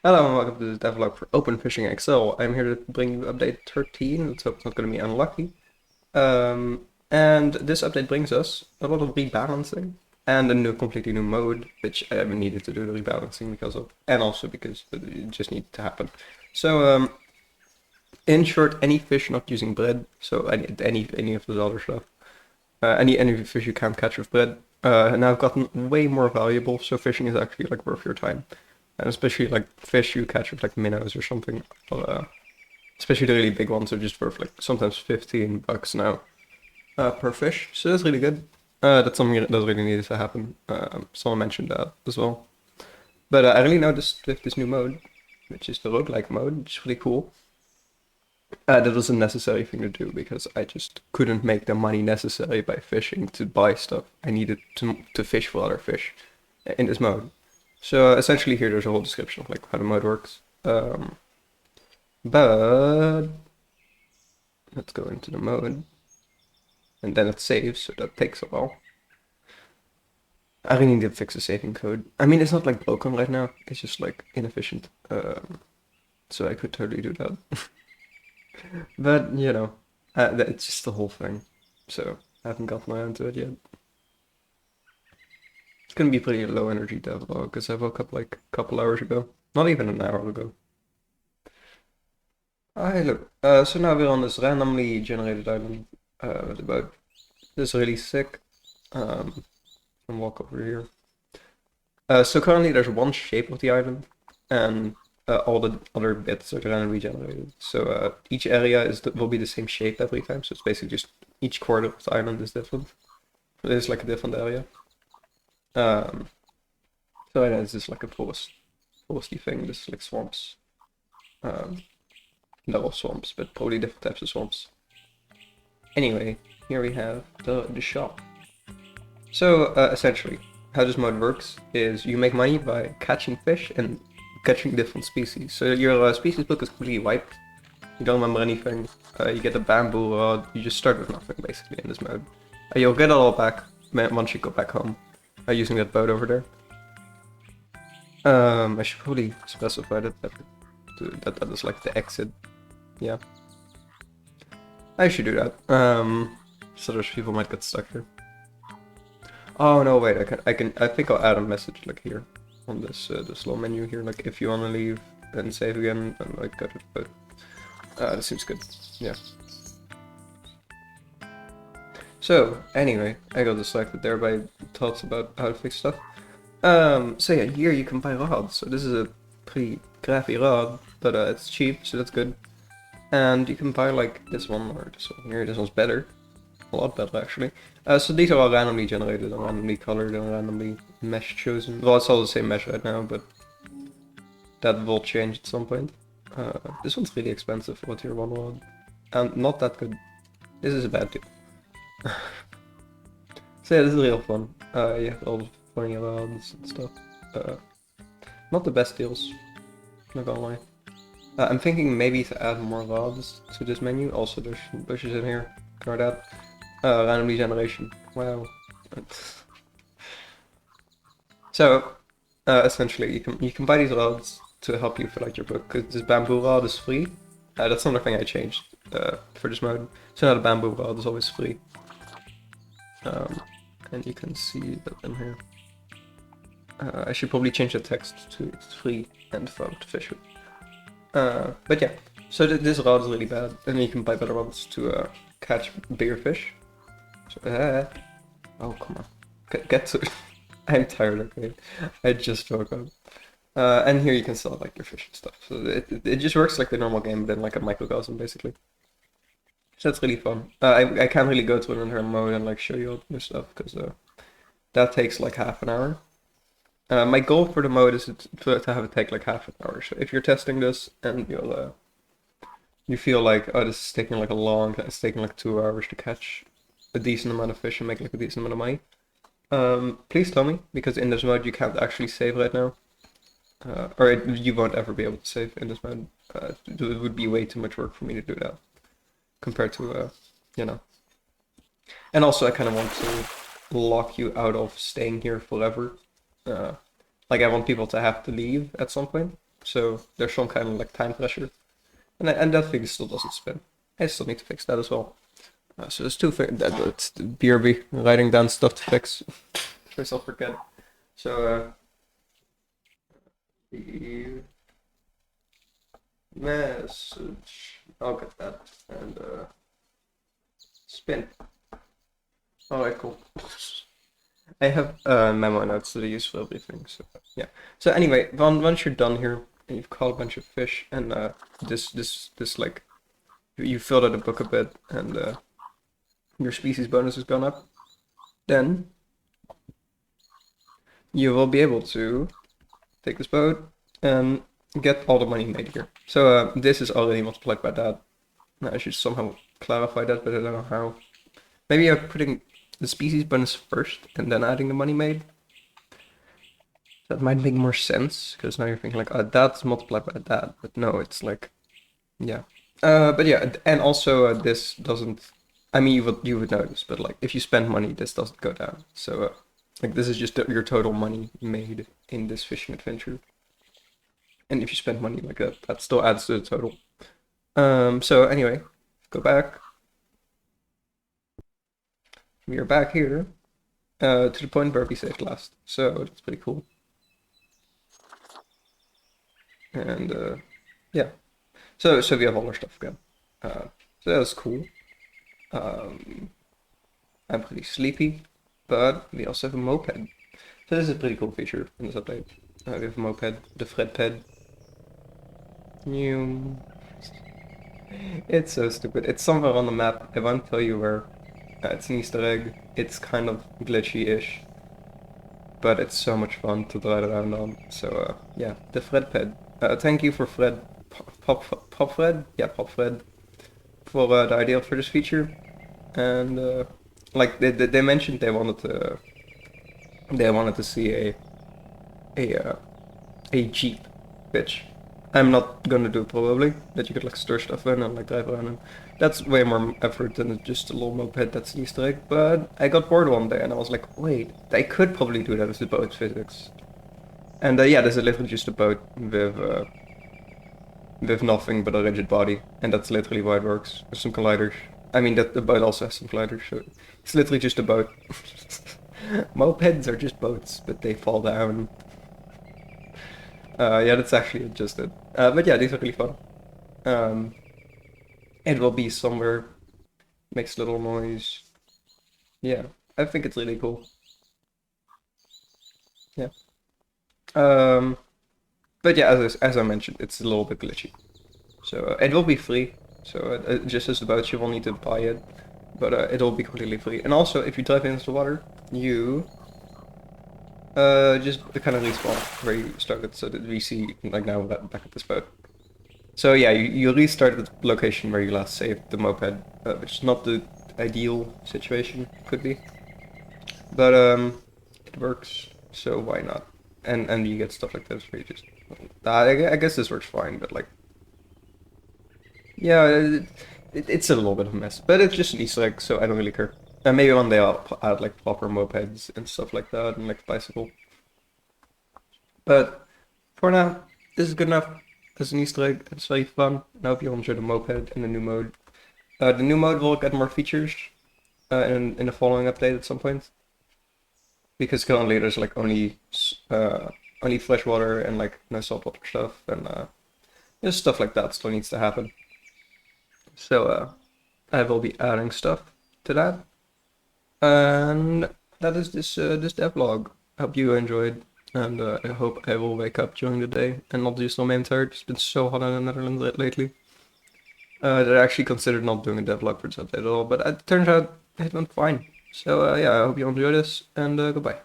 Hello and welcome to the devlog for Open Fishing Excel. I'm here to bring you update 13. Let's hope it's not going to be unlucky. And this update brings us a lot of rebalancing and a completely new mode, which I needed to do the rebalancing because of, and also because it just needed to happen. So, in short, any fish not using bread, so any of those other stuff, any fish you can't catch with bread, now have gotten way more valuable. So fishing is actually like worth your time. And especially like fish you catch with like minnows or something. Especially the really big ones are just worth like sometimes $15 now per fish. So that's really good. That's something that does really need to happen. Someone mentioned that as well. But I really noticed with this new mode, which is the roguelike mode, which is really cool. That was a necessary thing to do because I just couldn't make the money necessary by fishing to buy stuff. I needed to fish for other fish in this mode. So essentially here there's a whole description of like how the mode works. But let's go into the mode. And then it saves, so that takes a while. I really need to fix the saving code. I mean, it's not like broken right now, it's just like inefficient. So I could totally do that. But, you know, it's just the whole thing. So I haven't gotten around to it yet. It's gonna be pretty low energy devlog because I woke up like a couple hours ago. Not even an hour ago. Hi, look. So now we're on this randomly generated island with the boat. This is really sick. And walk over here. So currently there's one shape of the island, and all the other bits are randomly generated. So each area will be the same shape every time. So it's basically just each quarter of the island is different. It is like a different area. So right now it's just like a foresty thing. This is like swamps. They're all swamps, but probably different types of swamps. Anyway, here we have the shop. So essentially, how this mode works is you make money by catching fish and catching different species. So your species book is completely wiped. You don't remember anything. You get a bamboo rod. You just start with nothing basically in this mode. You'll get it all back once you go back home using that boat over there. I should probably specify that is like the exit. Yeah. I should do that. So those people might get stuck here. Oh no, wait, I think I'll add a message like here on this little menu here, like if you wanna leave and save again and like got it, but that seems good. Yeah. So anyway, I got distracted there by thoughts about how to fix stuff. So yeah, here you can buy rods. So this is a pretty crappy rod, but it's cheap, so that's good. And you can buy like this one or this one here. This one's better. A lot better actually. So these are all randomly generated and randomly colored and randomly mesh chosen. Well, it's all the same mesh right now, but that will change at some point. This one's really expensive for a tier 1 rod. And not that good. This is a bad deal. So yeah, this is real fun. You have all the funny rods and stuff. Not the best deals, not gonna lie. I'm thinking maybe to add more rods to this menu. Also, there's bushes in here. Ignore that. Randomly generation. Wow. So, essentially, you can buy these rods to help you fill out your book. Because this bamboo rod is free. That's another thing I changed for this mode. So now the bamboo rod is always free. And you can see that in here. I should probably change the text to it's free and fun to fish with. But yeah, so this rod is really bad, and you can buy better rods to catch bigger fish. So, oh come on, get to it. I'm tired. Okay, I just woke up. And here you can sell like your fish and stuff. So it just works like the normal game, but in like a microcosm basically. So that's really fun. I can't really go to an entire mode and like show you all the new stuff because that takes like half an hour. My goal for the mode is to have it take like half an hour. So if you're testing this and you feel like, oh, this is taking like it's taking like 2 hours to catch a decent amount of fish and make like a decent amount of money, please tell me, because in this mode you can't actually save right now. You won't ever be able to save in this mode. It would be way too much work for me to do that compared to, you know. And also I kind of want to lock you out of staying here forever. Like I want people to have to leave at some point. so there's some kind of like time pressure, and that thing still doesn't spin. I still need to fix that as well. So there's two things. That's the BRB, writing down stuff to fix. First I'll forget. So the message. I'll get that and spin. Alright, cool. I have memo notes that I use for everything. So yeah. So anyway, once you're done here and you've caught a bunch of fish and this like you filled out the book a bit and your species bonus has gone up, then you will be able to take this boat and get all the money made here. So this is already multiplied by that. Now I should somehow clarify that, but I don't know how. Maybe I'm putting the species bonus first and then adding the money made. That might make more sense, because now you're thinking like, oh, that's multiplied by that. But no, it's like, yeah. But yeah, and also this doesn't, I mean, you would notice, but like if you spend money, this doesn't go down. So like this is just your total money made in this fishing adventure. And if you spend money like that, that still adds to the total. So anyway, go back. We are back here to the point where we saved last. So that's pretty cool. And yeah, so we have all our stuff again. So that's cool. I'm pretty sleepy, but we also have a moped. So this is a pretty cool feature in this update. We have a moped, the Fredped. New. It's so stupid. It's somewhere on the map. I won't tell you where. It's an Easter egg. It's kind of glitchy-ish, but it's so much fun to ride around on. So yeah, the Fredped. Thank you for Fred, Pop Fred? Yeah, Pop Fred, for the idea for this feature. And like they mentioned they wanted to see a Jeep, which I'm not gonna do probably, that you could like store stuff in and like drive around in. That's way more effort than just a little moped that's an Easter egg, but I got bored one day and I was like, wait, I could probably do that with the boat physics. And yeah, this is literally just a boat with nothing but a rigid body, and that's literally why it works. There's some colliders. I mean, that the boat also has some colliders, so it's literally just a boat. Mopeds are just boats, but they fall down. Yeah, that's actually just it. But yeah, these are really fun. It will be somewhere, makes little noise. Yeah, I think it's really cool. Yeah. But yeah, as I mentioned, it's a little bit glitchy. So it will be free. So just as about you will need to buy it, but it will be completely free. And also, if you dive into the water, you just kind of respawn where you started, so that we see like now back at this boat. So yeah, you restart at the location where you last saved the moped, which is not the ideal situation, could be, but it works. So why not? And you get stuff like this where you just, I guess this works fine, but like, yeah, it's a little bit of a mess, but it's just an Easter egg, so I don't really care. And maybe one day I'll add like proper mopeds and stuff like that, and like bicycle. But for now, this is good enough as an Easter egg. It's very fun. And I hope you enjoy the moped and the new mode. The new mode will get more features in the following update at some point. Because currently there's like only freshwater and like no saltwater stuff, and just stuff like that still needs to happen. So I will be adding stuff to that. And that is this devlog. I hope you enjoyed, and I hope I will wake up during the day and not do so main tired. It's been so hot in the Netherlands lately that I actually considered not doing a devlog for this update at all, but it turns out it went fine. So yeah, I hope you enjoy this, and goodbye.